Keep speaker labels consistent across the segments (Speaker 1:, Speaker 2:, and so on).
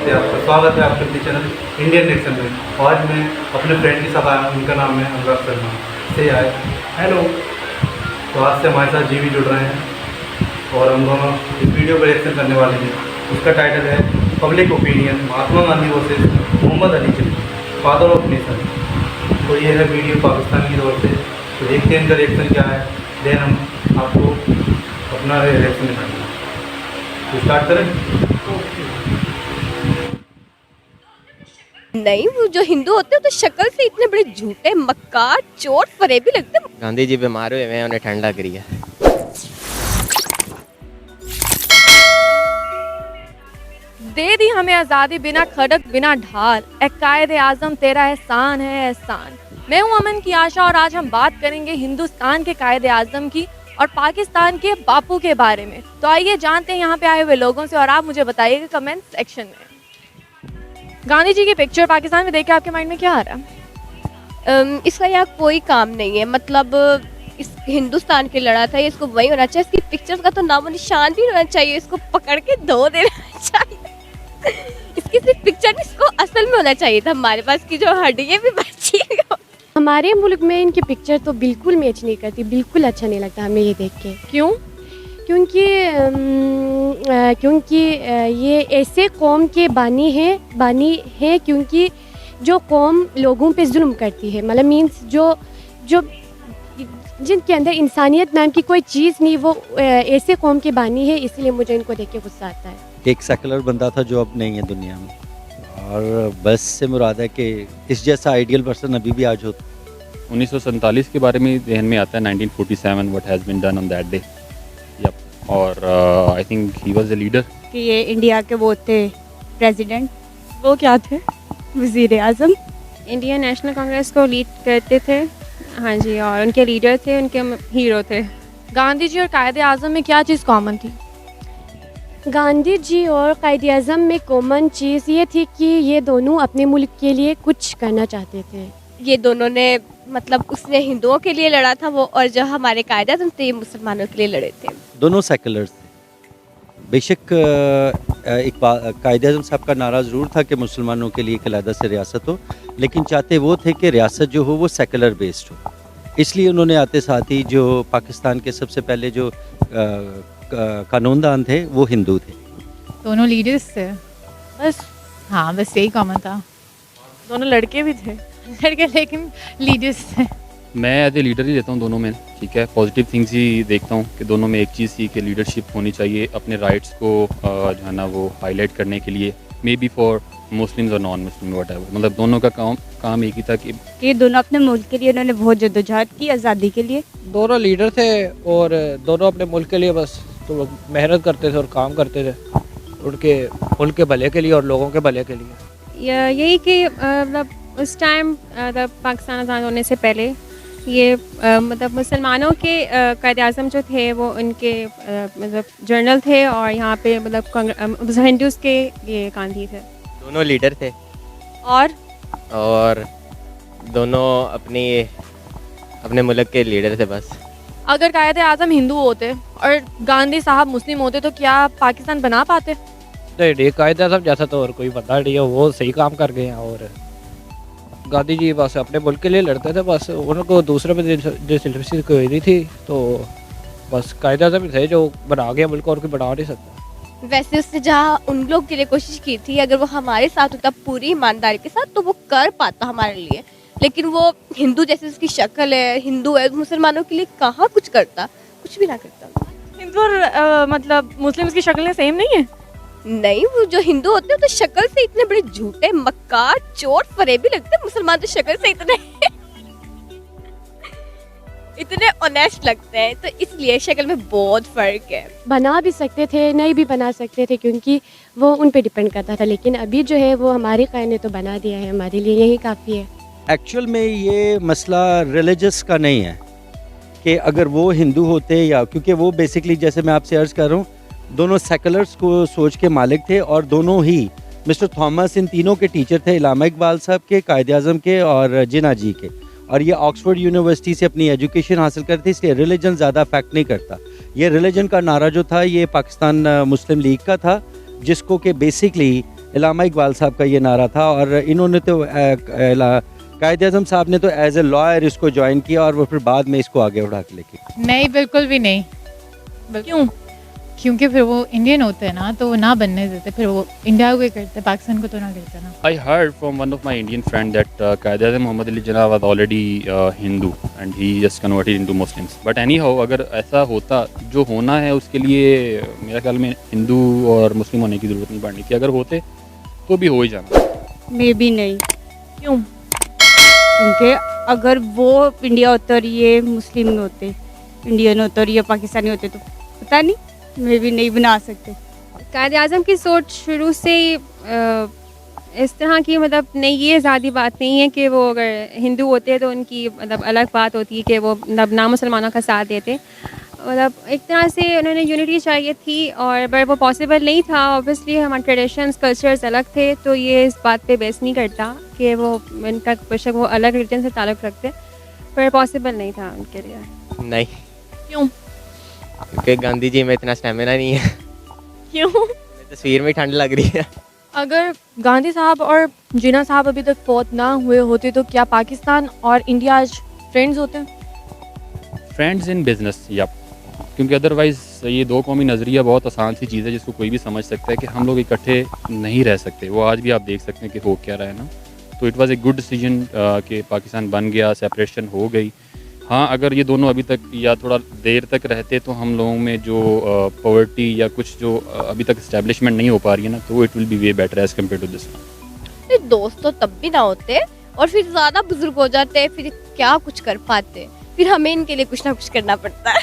Speaker 1: से आपका स्वागत है आपके अपने चैनल इंडियन नेक्शन में। और आज मैं अपने फ्रेंड के साथ आया हूँ, उनका नाम है अनुराग शर्मा। से आए हेलो। तो आज से हमारे साथ जीवी जुड़ रहे हैं और हम दोनों इस वीडियो पर रिएक्शन करने वाले हैं। उसका टाइटल है public opinion Mahatma Gandhi versus Mohammad Ali Jinnah, father of nation. तो ये है वीडियो पाकिस्तान की तरफ से। तो देखते हैं इनका रिएक्शन क्या है, देन हम आपको अपना रिएक्शन दिखाएंगे। तो स्टार्ट करें।
Speaker 2: नहीं, वो जो हिंदू होते हैं तो शक्ल से इतने बड़े झूठे मक्कार चोर फरेबी लगते हैं।
Speaker 3: गांधी जी बीमार हुए हैं, उन्हें ठंडा करी है।
Speaker 4: दे दी हमें आज़ादी बिना खड़क बिना ढाल, ए कायदे आज़म तेरा एहसान है एहसान। मैं हूं अमन की आशा और आज हम बात करेंगे हिंदुस्तान के कायदे आज़म की और पाकिस्तान के बापू के बारे में। तो आइए जानते हैं यहाँ पे आए हुए लोगों से और आप मुझे बताइएगा कमेंट सेक्शन में। गांधी जी की पिक्चर पाकिस्तान में देख के आपके माइंड में क्या आ रहा है?
Speaker 2: इसका यहाँ कोई काम नहीं है, मतलब इस हिंदुस्तान के लड़ा था, इसको वही होना चाहिए। इसकी पिक्चर्स का तो नामो निशान भी होना चाहिए, इसको पकड़ के धो देना चाहिए। इसकी सिर्फ पिक्चर नहीं, इसको असल में होना चाहिए था। हमारे पास की जो हड्डियाँ भी बची है।
Speaker 5: हमारे मुल्क में इनकी पिक्चर तो बिल्कुल मैच नहीं करती, बिल्कुल अच्छा नहीं लगता हमें ये देख के।
Speaker 4: क्यों?
Speaker 5: क्योंकि ये ऐसे कौम के बानी है क्योंकि जो कौम लोगों पे जुल्म करती है, मतलब मीन्स जो जिनके अंदर इंसानियत नाम की कोई चीज़ नहीं, वो ऐसे कौम के बानी है। इसलिए मुझे इनको देख के गुस्सा आता है।
Speaker 6: एक सेकुलर बंदा था जो अब नहीं है दुनिया में, और बस से मुराद है कि इस जैसा आइडियल पर्सन अभी भी आज होता।
Speaker 7: 1947 के बारे में जहन में आता है, 1947 what has been done on that day. और I think he was a leader.
Speaker 8: कि ये इंडिया के वो थे प्रेसिडेंट।
Speaker 4: वो क्या थे?
Speaker 8: वज़ीर आज़म।
Speaker 9: इंडियन नेशनल कांग्रेस को लीड करते थे, हाँ जी, और उनके लीडर थे, उनके हीरो थे।
Speaker 4: गांधी जी और कायदे आज़म में क्या चीज़ कॉमन थी?
Speaker 5: गांधी जी और कायदे आज़म में कॉमन चीज़ ये थी कि ये दोनों अपने मुल्क के लिए कुछ करना चाहते थे।
Speaker 2: ये दोनों ने, मतलब उसने हिंदुओं के लिए लड़ा था वो, और जो हमारे कायदे आज़म थे ये मुसलमानों के लिए लड़े थे।
Speaker 6: दोनों सेकुलर थे। बेशक एक कायदे आज़म साहब का नारा ज़रूर था कि मुसलमानों के लिए एक अलग से रियासत हो, लेकिन चाहते वो थे कि रियासत जो हो वो सेकुलर बेस्ड हो। इसलिए उन्होंने आते साथ ही जो पाकिस्तान के सबसे पहले जो कानूनदान थे वो हिंदू थे।
Speaker 8: दोनों लीडर्स थे बस। हाँ, बस यही कॉमन था।
Speaker 4: दोनों लड़के भी थे।
Speaker 8: लड़के लेकिन लीडर्स थे।
Speaker 7: मैं एज ए लीडर ही लेता हूँ दोनों में, ठीक है। पॉजिटिव थिंग्स ही देखता हूँ कि दोनों में एक चीज़ थी कि लीडरशिप होनी चाहिए अपने राइट्स को जो है ना वो हाईलाइट करने के लिए, मे बी फॉर मुस्लिम्स और नॉन मुस्लिम व्हाटएवर। मतलब दोनों का काम एक ही था कि
Speaker 8: दोनों अपने मुल्क के लिए उन्होंने बहुत जद्दोजहद की आज़ादी के लिए।
Speaker 10: दोनों लीडर थे और दोनों अपने मुल्क के लिए बस तो मेहनत करते थे और काम करते थे उनके मुल्क के भले के लिए और लोगों के भले के लिए।
Speaker 9: यही कि मतलब उस टाइम पाकिस्तान आज़ाद होने से पहले ये मतलब मुसलमानों के कायदे आज़म जो थे वो उनके मतलब जनरल थे, और यहाँ पे मतलब हिंदूज़ के ये गांधी थे।
Speaker 3: दोनों लीडर थे और दोनों अपने मुल्क के लीडर थे बस।
Speaker 4: अगर कायदे आज़म हिंदू होते और गांधी साहब मुस्लिम होते तो क्या पाकिस्तान बना पाते?
Speaker 10: नहीं, कायदे आज़म जैसा तो और कोई बंदा नहीं है, वो सही काम कर गए हैं। और गांधी जी बस अपने मुल्क के लिए लड़ते थे, बस उनको दूसरे में दिलचस्पी कोई नहीं थी। तो बस कायदे आज़म थे जो बना गया मुल्क, और कोई बना नहीं सकता।
Speaker 2: वैसे उसने जहाँ उन लोग के लिए कोशिश की थी, अगर वो हमारे साथ होता पूरी ईमानदारी के साथ तो वो कर पाता हमारे लिए, लेकिन वो हिंदू जैसे उसकी शक्ल है, हिंदू है, मुसलमानों के लिए कहाँ कुछ करता, कुछ भी ना करता।
Speaker 4: हिंदू और मतलब मुस्लिम की शक्लें सेम नहीं है?
Speaker 2: नहीं, वो जो हिंदू होते हैं तो शक्ल से इतने बड़े झूठे मक्कार चोर फरेबी लगते हैं। मुसलमान तो शक्ल से इतने ऑनेस्ट लगते हैं, तो इसलिए शक्ल में बहुत फर्क है।
Speaker 5: बना भी सकते थे, नहीं भी बना सकते थे, क्योंकि वो उन पे डिपेंड करता था। लेकिन अभी जो है वो हमारे कायदे ने तो बना दिया है, हमारे लिए यही काफ़ी है।
Speaker 6: एक्चुअल में ये मसला रिलीजियस का नहीं है कि अगर वो हिंदू होते, या क्योंकि वो बेसिकली जैसे मैं आपसे अर्ज़ कर रहा हूँ, दोनों सेकुलर्स को सोच के मालिक थे, और दोनों ही मिस्टर थॉमस इन तीनों के टीचर थे, इलामा इकबाल साहब के, कायदे आज़म के और जिन्ना जी के। और ये ऑक्सफोर्ड यूनिवर्सिटी से अपनी एजुकेशन हासिल करते, इसलिए रिलीजन ज़्यादा अफेक्ट नहीं करता। ये रिलीजन का नारा जो था ये पाकिस्तान मुस्लिम लीग का था, जिसको कि बेसिकली इलामा इकबाल साहब का ये नारा था, और इन्होंने तो कायद-ए-आज़म साहब ने तो एज ए लॉयर इसको ज्वाइन किया और वो फिर बाद में इसको आगे उठा के लेके।
Speaker 8: नहीं, बिल्कुल भी नहीं।
Speaker 4: क्यों?
Speaker 8: क्योंकि फिर वो इंडियन होते हैं ना, तो वो ना बनने देते, फिर वो इंडिया को ही करते, पाकिस्तान को तो ना करते ना।
Speaker 7: I heard from one of my Indian friend that Qaid-e-Azam Muhammad Ali Jinnah was already Hindu and he just converted into Muslims. But anyhow, अगर ऐसा होता, जो होना है उसके लिए मेरा ख्याल में हिंदू और मुस्लिम होने की ज़रूरत नहीं पड़नी थी। अगर होते तो भी हो ही जाना।
Speaker 11: मे भी नहीं,
Speaker 4: क्यों?
Speaker 11: क्योंकि अगर वो इंडिया होते और ये मुस्लिम होते, इंडियन होते और ये पाकिस्तानी होते, तो पता नहीं, मे भी नहीं बना सकते।
Speaker 9: कायद आज़म की सोच शुरू से ही इस तरह की, मतलब नहीं, ये ज़्यादा बात नहीं है कि वो अगर हिंदू होते तो उनकी मतलब अलग बात होती है कि वो मतलब ना मुसलमानों का साथ देते। मतलब एक तरह से उन्होंने यूनिटी चाहिए थी, और बट वो पॉसिबल नहीं था। ऑब्वियसली हमारे ट्रेडिशंस, कल्चर्स अलग थे, तो ये इस बात पे बेस नहीं करता कि वो इनका बेशक वो अलग रिलीजन से ताल्लुक़ रखते, पर पॉसिबल नहीं था उनके लिए।
Speaker 3: नहीं।
Speaker 4: क्यों?
Speaker 3: क्योंकि गांधी जी में इतना स्टेमिना नहीं है।
Speaker 4: क्यों?
Speaker 3: तस्वीर में ठंड लग रही है।
Speaker 4: अगर गांधी साहब और जिन्ना साहब अभी तक फौत ना हुए होते तो क्या पाकिस्तान और इंडिया आज फ्रेंड्स होते हैं?
Speaker 7: फ्रेंड्स इन बिजनेस, या क्योंकि अदरवाइज़ ये दो कौमी नज़रिया बहुत आसान सी चीज़ है जिसको कोई भी समझ सकता है कि हम लोग इकट्ठे नहीं रह सकते। वो आज भी आप देख सकते हैं कि हो क्या रहा है ना। तो it was a good decision कि पाकिस्तान बन गया, सेपरेशन हो गई। हाँ, अगर ये दोनों अभी तक या थोड़ा देर तक रहते तो हम लोगों में जो पॉवर्टी या कुछ जो अभी तक इस्टेब्लिशमेंट नहीं हो पा रही है ना, तो it will be way better as compare to this.
Speaker 2: दोस्त तो तब भी ना होते, और फिर ज़्यादा बुजुर्ग हो जाते, फिर क्या कुछ कर पाते, फिर हमें इनके लिए कुछ ना कुछ करना पड़ता है।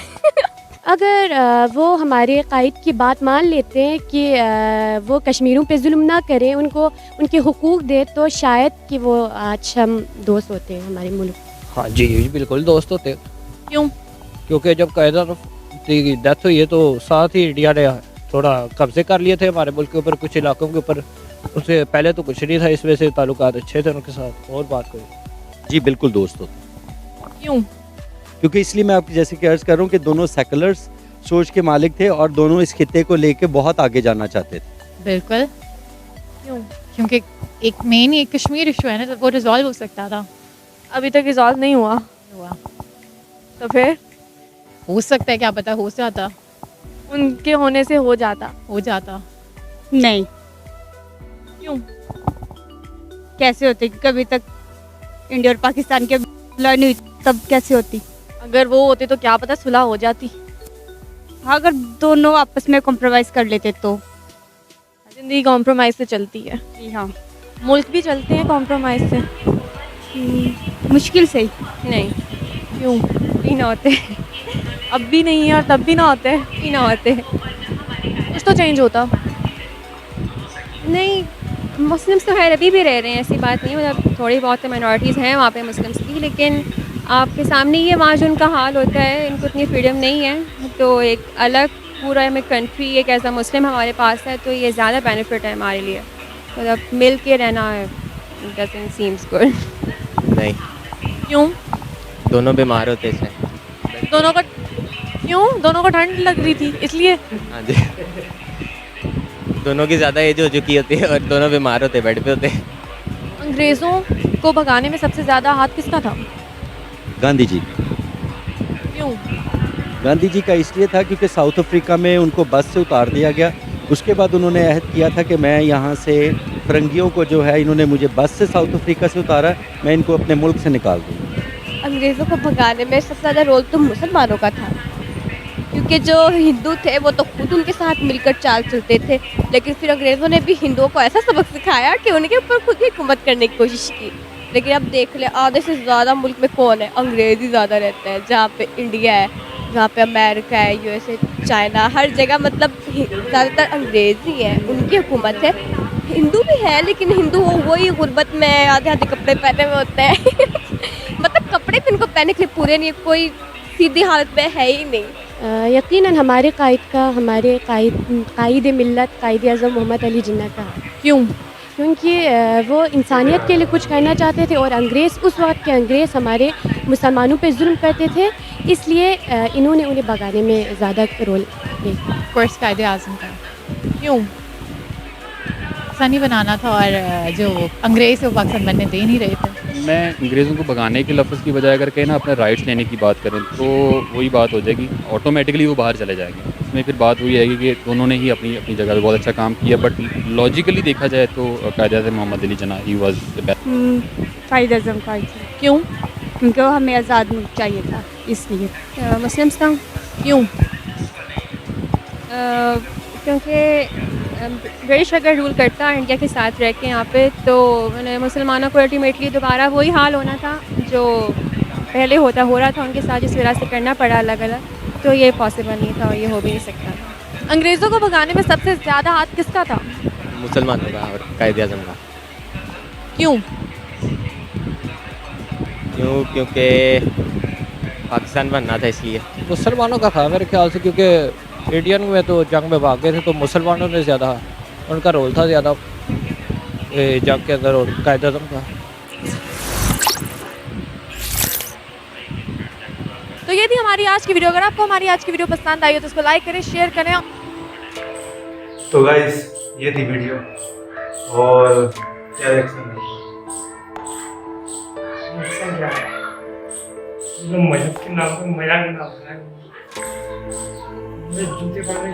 Speaker 5: अगर वो हमारे कायद की बात मान लेते हैं कि वो कश्मीरों पे जुल्म ना करें, उनको उनके हुकूक दे, तो शायद कि वो आज हम दोस्त होते हैं हमारे मुल्क।
Speaker 10: हाँ जी, बिल्कुल दोस्त होते।
Speaker 4: क्यों?
Speaker 10: क्योंकि जब कायद-ए-आज़म की डेथ हुई है तो साथ ही इंडिया ने थोड़ा कब्जे कर लिए थे हमारे मुल्क के ऊपर, कुछ इलाकों के ऊपर। उससे पहले तो कुछ नहीं था, इस वजह से ताल्लुकात अच्छे थे उनके साथ। और बात कोई?
Speaker 6: जी बिल्कुल दोस्त होते।
Speaker 4: क्यों?
Speaker 6: क्योंकि इसलिए मैं आपकी जैसे कि अर्ज़ कर रहा हूँ कि दोनों सेकुलर्स सोच के मालिक थे और दोनों इस खित्ते को लेके बहुत आगे जाना चाहते थे।
Speaker 8: बिल्कुल।
Speaker 4: क्यों?
Speaker 8: क्योंकि एक मेन एक कश्मीर इशू है ना, तो वो रिजॉल्व हो सकता था।
Speaker 4: अभी तक रिजॉल्व नहीं हुआ। तो फिर
Speaker 8: हो सकता है, क्या पता, हो जाता।
Speaker 4: उनके होने से हो जाता।
Speaker 11: नहीं।
Speaker 4: क्यों?
Speaker 11: कैसे होती? कभी तक इंडिया और पाकिस्तान के लड़ नहीं हुई, तब कैसे होती?
Speaker 4: अगर वो होते तो क्या पता सुलह हो जाती।
Speaker 11: हाँ, अगर दोनों आपस में कॉम्प्रोमाइज़ कर लेते तो।
Speaker 4: जिंदगी कॉम्प्रोमाइज़ से चलती है।
Speaker 11: जी हाँ,
Speaker 4: मुल्क भी चलते हैं कॉम्प्रोमाइज़ से।
Speaker 11: मुश्किल से ही।
Speaker 9: नहीं,
Speaker 4: क्यों?
Speaker 9: भी ना होते,
Speaker 4: अब भी नहीं है और तब भी ना होते।
Speaker 9: भी ना होते।
Speaker 4: कुछ तो चेंज होता।
Speaker 9: नहीं, मुस्लिम्स तो खैर अभी भी रह रहे हैं, ऐसी बात नहीं, मतलब थोड़ी बहुत माइनॉरिटीज़ हैं वहाँ पे मुस्लिम्स की, लेकिन आपके सामने ये वहाँ जो उनका हाल होता है, इनको इतनी फ्रीडम नहीं है, तो एक अलग पूरा में कंट्री एक एज अ मुस्लिम हमारे पास है, तो ये ज़्यादा बेनिफिट है हमारे लिए। मतलब मिल के रहना है, डजंट सीम्स गुड।
Speaker 3: नहीं।
Speaker 4: क्यों?
Speaker 3: दोनों बीमार होते इसमें।
Speaker 4: दोनों को क्यों? दोनों को ठंड लग रही थी इसलिए।
Speaker 3: हाँ जी। दोनों की ज़्यादा एज हो चुकी होती है और दोनों बीमार होते, बेड पे होते।
Speaker 4: अंग्रेज़ों को भगाने में सबसे ज़्यादा हाथ किसका था?
Speaker 6: गांधी जी।
Speaker 4: क्यों?
Speaker 6: गांधी जी का इसलिए था क्योंकि साउथ अफ्रीका में उनको बस से उतार दिया गया। उसके बाद उन्होंने अहद किया था कि मैं यहाँ से फरंगियों को जो है, इन्होंने मुझे बस से साउथ अफ्रीका से उतारा, मैं इनको अपने मुल्क से निकाल दूँगा।
Speaker 2: अंग्रेज़ों को भगाने में सबसे ज़्यादा रोल तो मुसलमानों का था, क्योंकि जो हिंदू थे वो तो खुद उनके साथ मिलकर चाल चलते थे, लेकिन फिर अंग्रेज़ों ने भी हिंदुओं को ऐसा सबक सिखाया कि उनके ऊपर खुद ही हुकूमत करने की कोशिश की। लेकिन अब देख ले, आधे से ज़्यादा मुल्क में कौन है? अंग्रेज़ ही ज़्यादा रहते हैं, जहाँ पे इंडिया है, जहाँ पे अमेरिका है, यूएसए, चाइना, हर जगह मतलब ज़्यादातर अंग्रेज़ ही है, उनकी हुकूमत है। हिंदू भी है, लेकिन हिंदू वही गुर्बत में आधे आधे कपड़े पहने हुए होते हैं। मतलब कपड़े भी उनको पहने के लिए पूरे नहीं, कोई सीधी हालत में है ही नहीं।
Speaker 5: यकीनन हमारे कायद मिल्लत कायद-ए-आज़म मोहम्मद अली जिन्ना का।
Speaker 4: क्यों?
Speaker 5: क्योंकि वो इंसानियत के लिए कुछ करना चाहते थे, और अंग्रेज़ उस वक्त के अंग्रेज़ हमारे मुसलमानों पे जुल्म करते थे, इसलिए इन्होंने उन्हें भगाने में ज़्यादा रोल प्ले किया।
Speaker 8: कोर्स कायद-ए-आज़म का।
Speaker 4: क्यों?
Speaker 8: पाकिस्तानी बनाना था और जो अंग्रेज़ थे वो पाकिस्तान बनने दे नहीं रहे थे।
Speaker 7: मैं अंग्रेज़ों को भगाने के लफ्ज़ की बजाय अगर कहें ना अपने राइट्स लेने की बात करें तो वही बात हो जाएगी, ऑटोमेटिकली वो बाहर चले जाएंगे। इसमें फिर बात वही आएगी कि दोनों ने ही अपनी अपनी जगह पे बहुत अच्छा काम किया, बट लॉजिकली देखा जाए तो कायद-ए-आज़म मोहम्मद अली जिन्ना ही वाज द बेस्ट।
Speaker 11: कायद आज़म का
Speaker 4: क्यों?
Speaker 11: क्योंकि वो हमें आज़ाद मुल्क चाहिए था इसलिए।
Speaker 9: मुस्लिम्स का
Speaker 4: क्यों?
Speaker 9: क्योंकि ब्रिटिश अगर रूल करता इंडिया के साथ रह के यहाँ पे तो मुसलमानों को अल्टीमेटली दोबारा वही हाल होना था जो पहले हो रहा था उनके साथ, जिस वजह से करना पड़ा अलग अलग, तो ये पॉसिबल नहीं था और ये हो भी नहीं सकता था।
Speaker 4: अंग्रेज़ों को भगाने में सबसे ज़्यादा हाथ किसका था?
Speaker 3: मुसलमानों का और कायद-ए-आज़म का।
Speaker 4: क्यों?
Speaker 3: क्योंकि पाकिस्तान बनना था इसलिए।
Speaker 10: मुसलमानों का था मेरे ख्याल से, क्योंकि इंडियन में तो जंग में भाग गए थे तो मुसलमानों ने ज़्यादा उनका रोल था ज़्यादा जंग के अंदर, और कायद-ए-आज़म का।
Speaker 4: तो ये थी हमारी आज की वीडियो। अगर आपको हमारी आज की वीडियो पसंद आई हो तो उसको लाइक करें, शेयर करें।
Speaker 1: तो गाइस ये थी वीडियो और क्या रिएक्शन है?
Speaker 12: मजहब के नाम पर मजाक बना रहा है। जूते पड़ने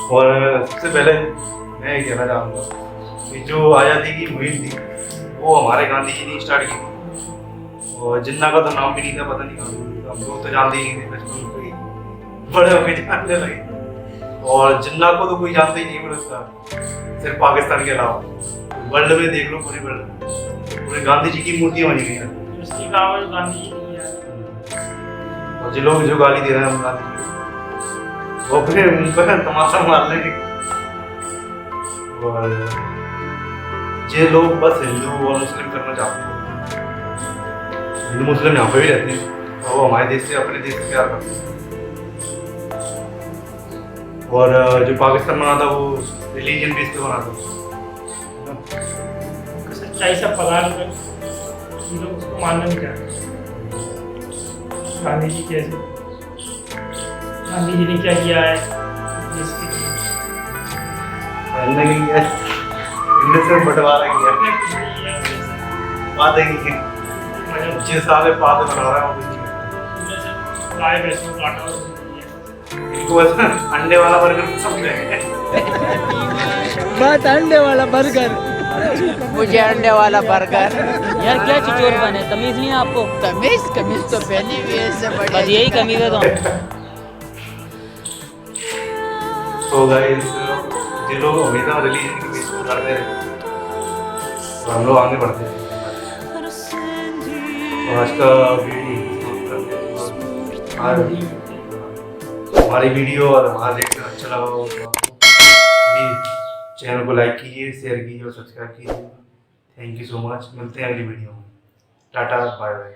Speaker 1: और सबसे पहले मैं ये कहना चाहूँगा कि जो आज़ादी की मुहिम थी वो हमारे गांधी जी ने स्टार्ट की थी, और जिन्ना का तो नाम भी नहीं था, पता नहीं कहाँ हम लोग तो जानते ही नहीं थे, बचपन में ही बड़े होकर जानने लगे। और जिन्ना को तो कोई जानता ही नहीं उसका, सिर्फ पाकिस्तान के अलावा वर्ल्ड में देख लो, पूरे वर्ल्ड में पूरे गांधी जी की मूर्तियाँ बनी हुई हैं।
Speaker 12: उसकी आवाज़ गांधी जी की है।
Speaker 1: और जो लोग जो गाली दे रहे हैं हम गांधी जी को, वो अपने मुंह पर तमाशा मार लेंगे। और ये लोग बस हिंदू और मुस्लिम करना चाहते हैं। हिंदू मुस्लिम यहाँ पे भी रहते हैं और वो हमारे देश से, अपने देश से प्यार करते हैं। और जो पाकिस्तान बना था वो रिलीजन बेस पे बना था।
Speaker 12: सच्चाई से पता नहीं, लोग उसको मानना नहीं चाहते। गांधी जी कैसे, गांधी जी ने क्या किया है देश के लिए?
Speaker 1: इनमें से बंटवारा किया, बात है कि जिस साल पाद बना रहा है
Speaker 12: गाय भैंसों को काटा
Speaker 1: इनको ऐसा अंडे वाला बर्गर समझेंगे।
Speaker 13: बात अंडे वाला बर्गर,
Speaker 14: मुझे अंडे वाला बर्गर।
Speaker 13: यार क्या चिचोर बने, तमीज नहीं है आपको?
Speaker 14: कमीज तो पहनी हुई है, इससे बड़ी
Speaker 13: बस यही कमीज है तो।
Speaker 1: तो गाइस जिन लोग हमेशा रिलीजन की बेस पर करते हैं तो हम लोग आगे बढ़ते हैं। और आज का हमारी वीडियो और हमारा रिएक्शन अच्छा लगा हो तो प्लीज़ चैनल को लाइक कीजिए, शेयर कीजिए और सब्सक्राइब कीजिए। Thank you so much. मिलते हैं अगली वीडियो में। टाटा बाय बाय।